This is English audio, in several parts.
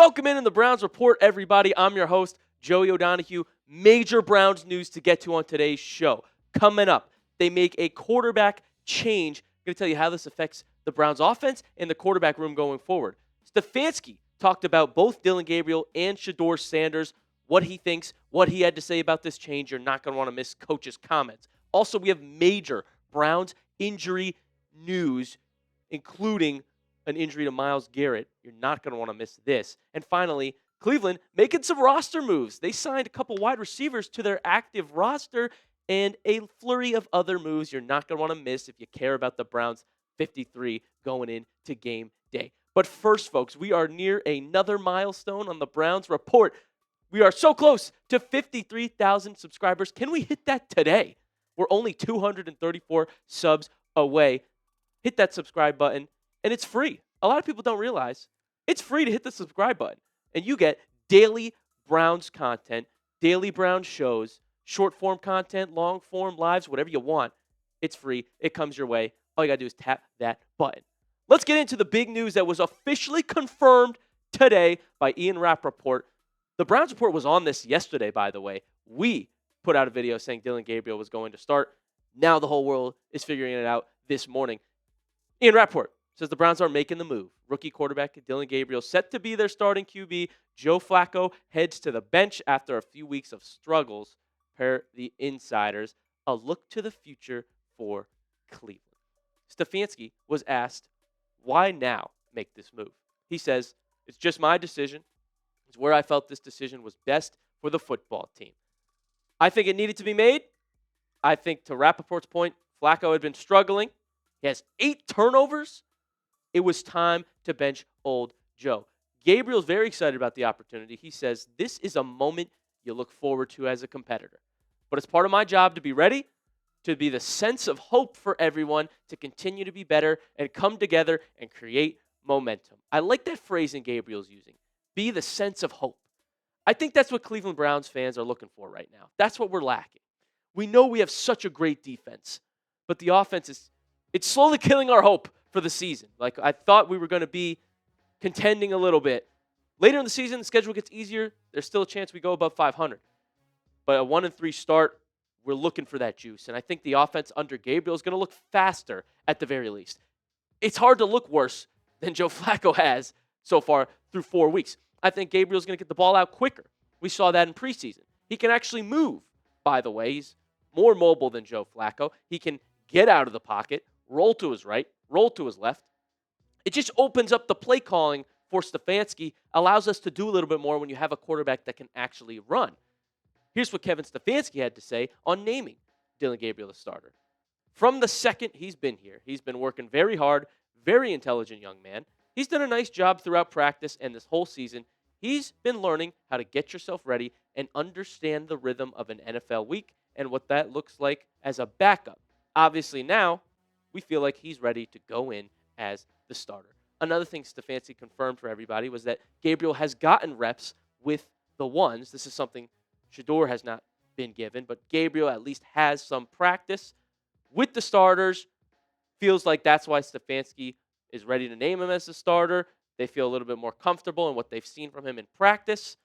Welcome in the Browns Report, everybody. I'm your host, Joey O'Donohue. Major Browns news to get to on today's show. Coming up, they make a quarterback change. I'm going to tell you how this affects the Browns offense and the quarterback room going forward. Stefanski talked about both Dillon Gabriel and Shedeur Sanders, what he thinks, what he had to say about this change. You're not going to want to miss Coach's comments. Also, we have major Browns injury news, including an injury to Myles Garrett. You're not going to want to miss this. And finally, Cleveland making some roster moves. They signed a couple wide receivers to their active roster and a flurry of other moves you're not going to want to miss if you care about the Browns 53 going into game day. But first, folks, we are near another milestone on the Browns Report. We are so close to 53,000 subscribers. Can we hit that today? We're only 234 subs away. Hit that subscribe button, and it's free. A lot of people don't realize it's free to hit the subscribe button, and you get daily Browns content, daily Browns shows, short-form content, long-form lives, whatever you want. It's free. It comes your way. All you got to do is tap that button. Let's get into the big news that was officially confirmed today by Ian Rappaport. The Browns Report was on this yesterday, by the way. We put out a video saying Dillon Gabriel was going to start. Now the whole world is figuring it out this morning. Ian Rappaport says the Browns are making the move. Rookie quarterback Dillon Gabriel set to be their starting QB. Joe Flacco heads to the bench after a few weeks of struggles, per the insiders. A look to the future for Cleveland. Stefanski was asked, why now make this move? He says, it's just my decision. It's where I felt this decision was best for the football team. I think it needed to be made. I think, to Rappaport's point, Flacco had been struggling. He has 8 turnovers. It was time to bench old Joe. Gabriel's very excited about the opportunity. He says, this is a moment you look forward to as a competitor. But it's part of my job to be ready, to be the sense of hope for everyone, to continue to be better and come together and create momentum. I like that phrasing Gabriel's using. Be the sense of hope. I think that's what Cleveland Browns fans are looking for right now. That's what we're lacking. We know we have such a great defense, but the offense it's slowly killing our hope for the season. Like, I thought we were going to be contending a little bit. Later in the season, the schedule gets easier. There's still a chance we go above 500. But a 1-3 start, we're looking for that juice. And I think the offense under Gabriel is going to look faster at the very least. It's hard to look worse than Joe Flacco has so far through 4 weeks. I think Gabriel's going to get the ball out quicker. We saw that in preseason. He can actually move, by the way. He's more mobile than Joe Flacco. He can get out of the pocket, roll to his right, roll to his left. It just opens up the play calling for Stefanski, allows us to do a little bit more when you have a quarterback that can actually run. Here's what Kevin Stefanski had to say on naming Dillon Gabriel the starter. From the second he's been here, he's been working very hard, very intelligent young man. He's done a nice job throughout practice and this whole season. He's been learning how to get yourself ready and understand the rhythm of an NFL week and what that looks like as a backup. Obviously now, we feel like he's ready to go in as the starter. Another thing Stefanski confirmed for everybody was that Gabriel has gotten reps with the ones. This is something Shedeur has not been given, but Gabriel at least has some practice with the starters. Feels like that's why Stefanski is ready to name him as the starter. They feel a little bit more comfortable in what they've seen from him in practice.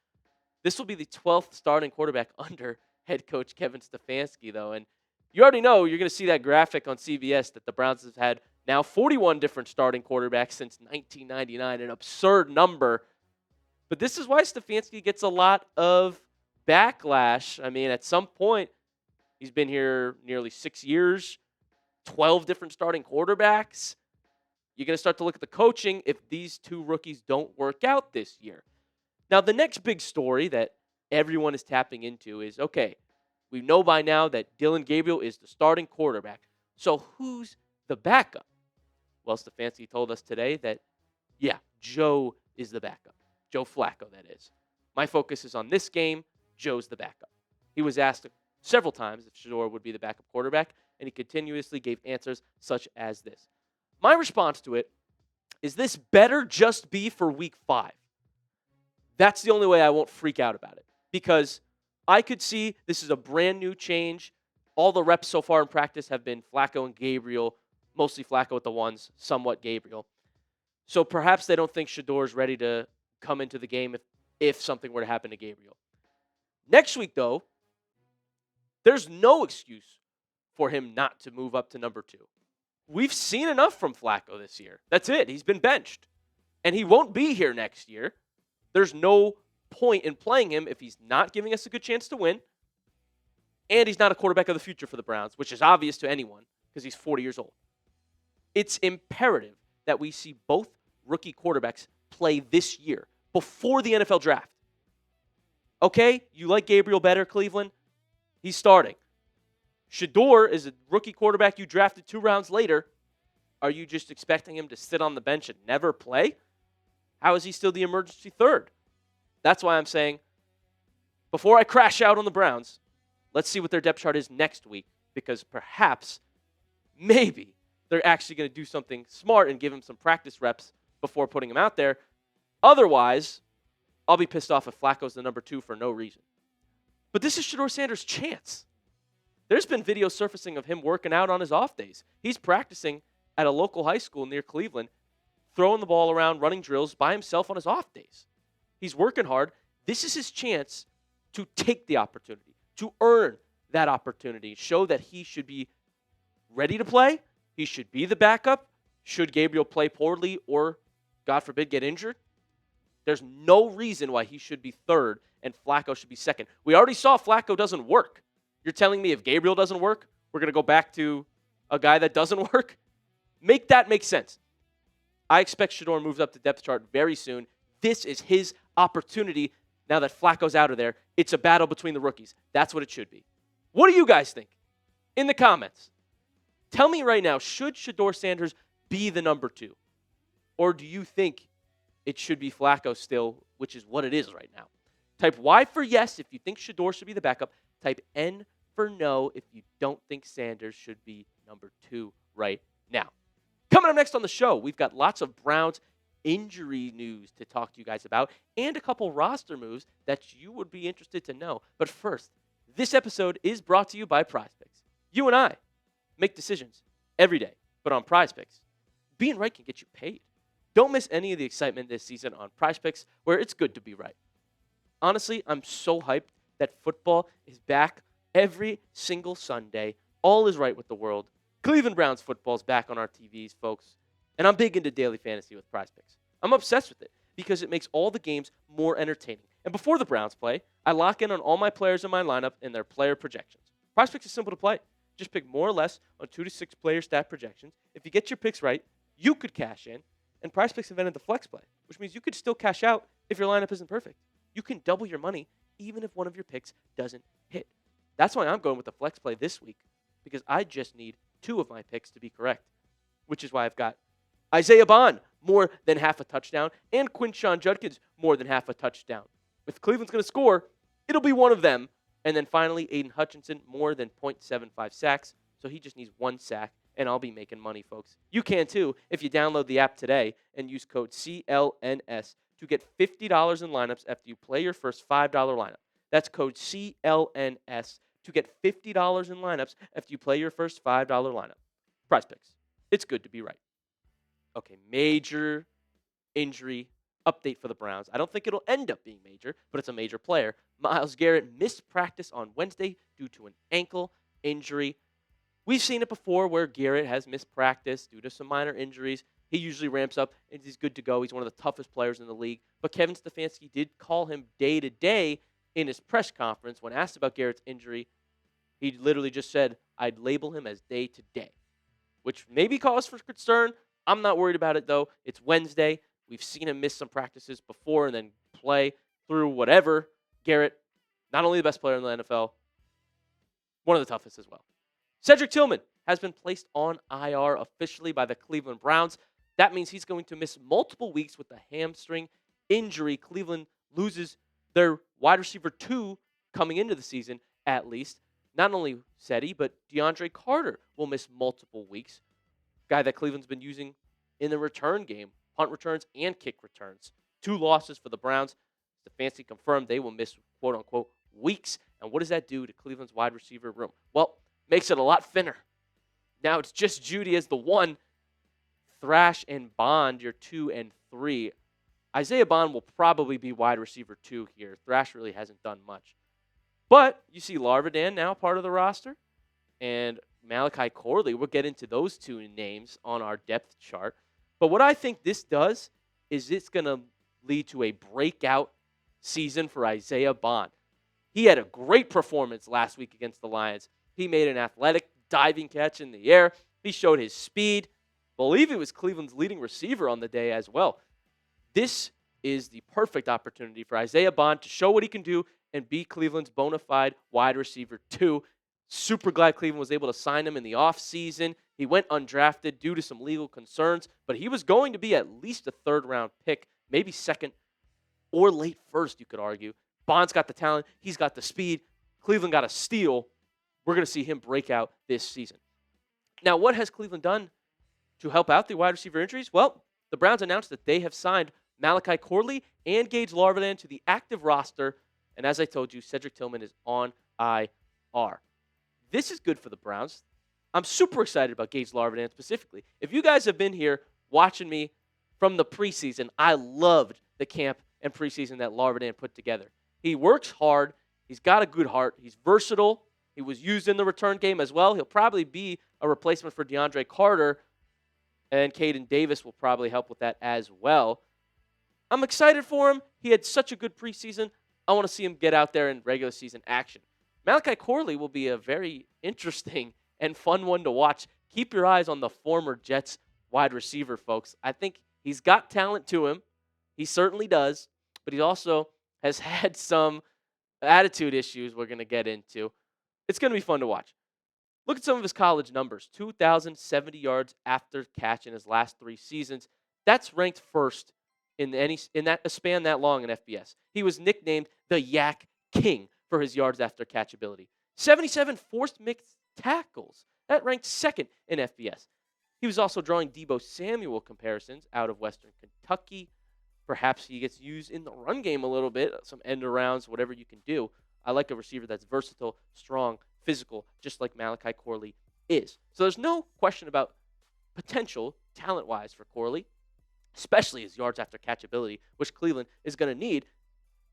This will be the 12th starting quarterback under head coach Kevin Stefanski, though. And you already know you're going to see that graphic on CBS that the Browns have had now 41 different starting quarterbacks since 1999, an absurd number. But this is why Stefanski gets a lot of backlash. I mean, at some point, he's been here nearly 6 years, 12 different starting quarterbacks. You're going to start to look at the coaching if these 2 rookies don't work out this year. Now, the next big story that everyone is tapping into is, okay, we know by now that Dillon Gabriel is the starting quarterback. So who's the backup? Well, Stefanski told us today that, yeah, Joe is the backup. Joe Flacco, that is. My focus is on this game. Joe's the backup. He was asked several times if Shedeur would be the backup quarterback, and he continuously gave answers such as this. My response to it is this better just be for week 5. That's the only way I won't freak out about it, because I could see this is a brand new change. All the reps so far in practice have been Flacco and Gabriel, mostly Flacco with the ones, somewhat Gabriel. So perhaps they don't think Shedeur is ready to come into the game if something were to happen to Gabriel. Next week, though, there's no excuse for him not to move up to number 2. We've seen enough from Flacco this year. That's it. He's been benched. And he won't be here next year. There's no point in playing him if he's not giving us a good chance to win. And he's not a quarterback of the future for the Browns, which is obvious to anyone because he's 40 years old. It's imperative that we see both rookie quarterbacks play this year before the NFL draft. Okay, you like Gabriel better, Cleveland? He's starting. Shedeur is a rookie quarterback you drafted 2 rounds later. Are you just expecting him to sit on the bench and never play? How is he still the emergency third? That's why I'm saying, before I crash out on the Browns, let's see what their depth chart is next week, because perhaps, maybe, they're actually going to do something smart and give him some practice reps before putting him out there. Otherwise, I'll be pissed off if Flacco's the number 2 for no reason. But this is Shedeur Sanders' chance. There's been video surfacing of him working out on his off days. He's practicing at a local high school near Cleveland, throwing the ball around, running drills by himself on his off days. He's working hard. This is his chance to take the opportunity, to earn that opportunity, show that he should be ready to play. He should be the backup. Should Gabriel play poorly or, God forbid, get injured, there's no reason why he should be third and Flacco should be second. We already saw Flacco doesn't work. You're telling me if Gabriel doesn't work, we're going to go back to a guy that doesn't work? Make that make sense. I expect Shedeur moves up the depth chart very soon. This is his opportunity now that Flacco's out of there. It's a battle between the rookies. That's what it should be. What do you guys think? In the comments. Tell me right now, should Shedeur Sanders be the number 2? Or do you think it should be Flacco still, which is what it is right now? Type Y for yes if you think Shedeur should be the backup. Type N for no if you don't think Sanders should be number 2 right now. Coming up next on the show, we've got lots of Browns injury news to talk to you guys about and a couple roster moves that you would be interested to know. But first, this episode is brought to you by PrizePicks. You and I make decisions every day, but on PrizePicks, being right can get you paid. Don't miss any of the excitement this season on PrizePicks, where it's good to be right. Honestly, I'm so hyped that football is back every single Sunday. All is right with the world. Cleveland Browns football is back on our TVs, folks. And I'm big into daily fantasy with PrizePicks. I'm obsessed with it because it makes all the games more entertaining. And before the Browns play, I lock in on all my players in my lineup and their player projections. PrizePicks is simple to play. Just pick more or less on 2 to 6 player stat projections. If you get your picks right, you could cash in. And PrizePicks invented the flex play, which means you could still cash out if your lineup isn't perfect. You can double your money even if one of your picks doesn't hit. That's why I'm going with the flex play this week, because I just need 2 of my picks to be correct, which is why I've got Isaiah Bond more than half a touchdown and Quinshon Judkins more than half a touchdown. If Cleveland's going to score, it'll be one of them. And then finally, Aiden Hutchinson more than 0.75 sacks, so he just needs 1 sack, and I'll be making money, folks. You can too if you download the app today and use code CLNS to get $50 in lineups after you play your first $5 lineup. That's code CLNS to get $50 in lineups after you play your first $5 lineup. PrizePicks. It's good to be right. Okay, major injury update for the Browns. I don't think it'll end up being major, but it's a major player. Myles Garrett missed practice on Wednesday due to an ankle injury. We've seen it before where Garrett has missed practice due to some minor injuries. He usually ramps up and he's good to go. He's one of the toughest players in the league. But Kevin Stefanski did call him day-to-day in his press conference. When asked about Garrett's injury, he literally just said, I'd label him as day-to-day, which may be cause for concern. I'm not worried about it, though. It's Wednesday. We've seen him miss some practices before and then play through whatever. Garrett, not only the best player in the NFL, one of the toughest as well. Cedric Tillman has been placed on IR officially by the Cleveland Browns. That means he's going to miss multiple weeks with a hamstring injury. Cleveland loses their wide receiver 2 coming into the season, at least. Not only Cedi, but DeAndre Carter will miss multiple weeks. Guy that Cleveland's been using in the return game, punt returns and kick returns. 2 losses for the Browns. Stefanski confirmed they will miss, quote-unquote, weeks. And what does that do to Cleveland's wide receiver room? Well, makes it a lot thinner. Now it's just Judy as the 1. Thrash and Bond, your 2 and 3. Isaiah Bond will probably be wide receiver 2 here. Thrash really hasn't done much. But you see Larvidan now part of the roster, and Malachi Corley. We'll get into those two names on our depth chart. But what I think this does is it's going to lead to a breakout season for Isaiah Bond. He had a great performance last week against the Lions. He made an athletic diving catch in the air. He showed his speed. I believe he was Cleveland's leading receiver on the day as well. This is the perfect opportunity for Isaiah Bond to show what he can do and be Cleveland's bona fide wide receiver 2. Super glad Cleveland was able to sign him in the offseason. He went undrafted due to some legal concerns, but he was going to be at least a third-round pick, maybe second or late first, you could argue. Bond's got the talent. He's got the speed. Cleveland got a steal. We're going to see him break out this season. Now, what has Cleveland done to help out the wide receiver injuries? Well, the Browns announced that they have signed Malachi Corley and Gage Larvidan to the active roster. And as I told you, Cedric Tillman is on IR. This is good for the Browns. I'm super excited about Gage Larvidan specifically. If you guys have been here watching me from the preseason, I loved the camp and preseason that Larvidan put together. He works hard. He's got a good heart. He's versatile. He was used in the return game as well. He'll probably be a replacement for DeAndre Carter, and Caden Davis will probably help with that as well. I'm excited for him. He had such a good preseason. I want to see him get out there in regular season action. Malachi Corley will be a very interesting and fun one to watch. Keep your eyes on the former Jets wide receiver, folks. I think he's got talent to him. He certainly does. But he also has had some attitude issues we're going to get into. It's going to be fun to watch. Look at some of his college numbers. 2,070 yards after catch in his last 3 seasons. That's ranked first in that a span that long in FBS. He was nicknamed the Yak King for his yards after catch ability. 77 forced mixed tackles. That ranked second in FBS. He was also drawing Deebo Samuel comparisons out of Western Kentucky. Perhaps he gets used in the run game a little bit, some end arounds, whatever you can do. I like a receiver that's versatile, strong, physical, just like Malachi Corley is. So there's no question about potential talent-wise for Corley, especially his yards after catch ability, which Cleveland is going to need.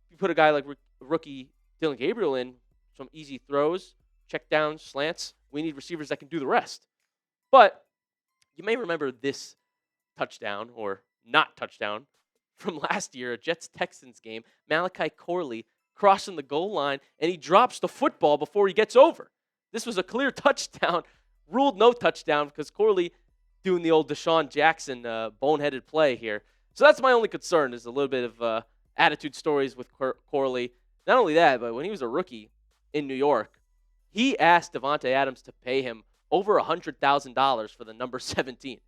If you put a guy like rookie Dillon Gabriel in, some easy throws, check downs, slants, we need receivers that can do the rest. But you may remember this touchdown, or not touchdown, from last year, a Jets-Texans game. Malachi Corley crossing the goal line, and he drops the football before he gets over. This was a clear touchdown, ruled no touchdown, because Corley doing the old Deshaun Jackson boneheaded play here. So that's my only concern, is a little bit of attitude stories with Corley. Not only that, but when he was a rookie in New York, he asked Davante Adams to pay him over $100,000 for the number 17.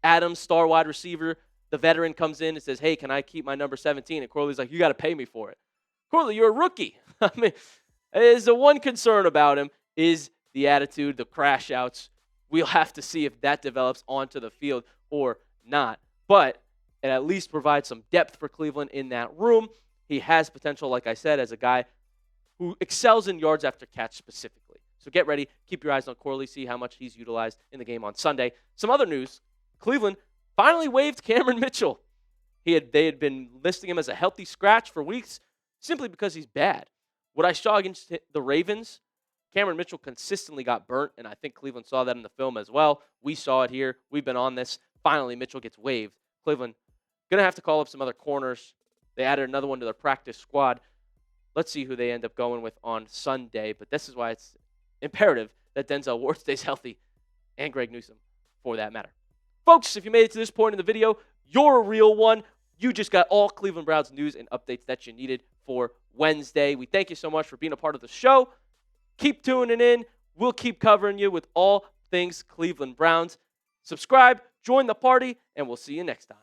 Adams, star wide receiver, the veteran comes in and says, hey, can I keep my number 17? And Corley's like, you got to pay me for it. Corley, you're a rookie. I mean, is the one concern about him is the attitude, the crash outs. We'll have to see if that develops onto the field or not. But it at least provides some depth for Cleveland in that room. He has potential, like I said, as a guy who excels in yards after catch specifically. So get ready. Keep your eyes on Corley. See how much he's utilized in the game on Sunday. Some other news. Cleveland finally waived Cameron Mitchell. They had been listing him as a healthy scratch for weeks simply because he's bad. What I saw against the Ravens, Cameron Mitchell consistently got burnt, and I think Cleveland saw that in the film as well. We saw it here. We've been on this. Finally, Mitchell gets waived. Cleveland going to have to call up some other corners. They added another one to their practice squad. Let's see who they end up going with on Sunday. But this is why it's imperative that Denzel Ward stays healthy, and Greg Newsome for that matter. Folks, if you made it to this point in the video, you're a real one. You just got all Cleveland Browns news and updates that you needed for Wednesday. We thank you so much for being a part of the show. Keep tuning in. We'll keep covering you with all things Cleveland Browns. Subscribe, join the party, and we'll see you next time.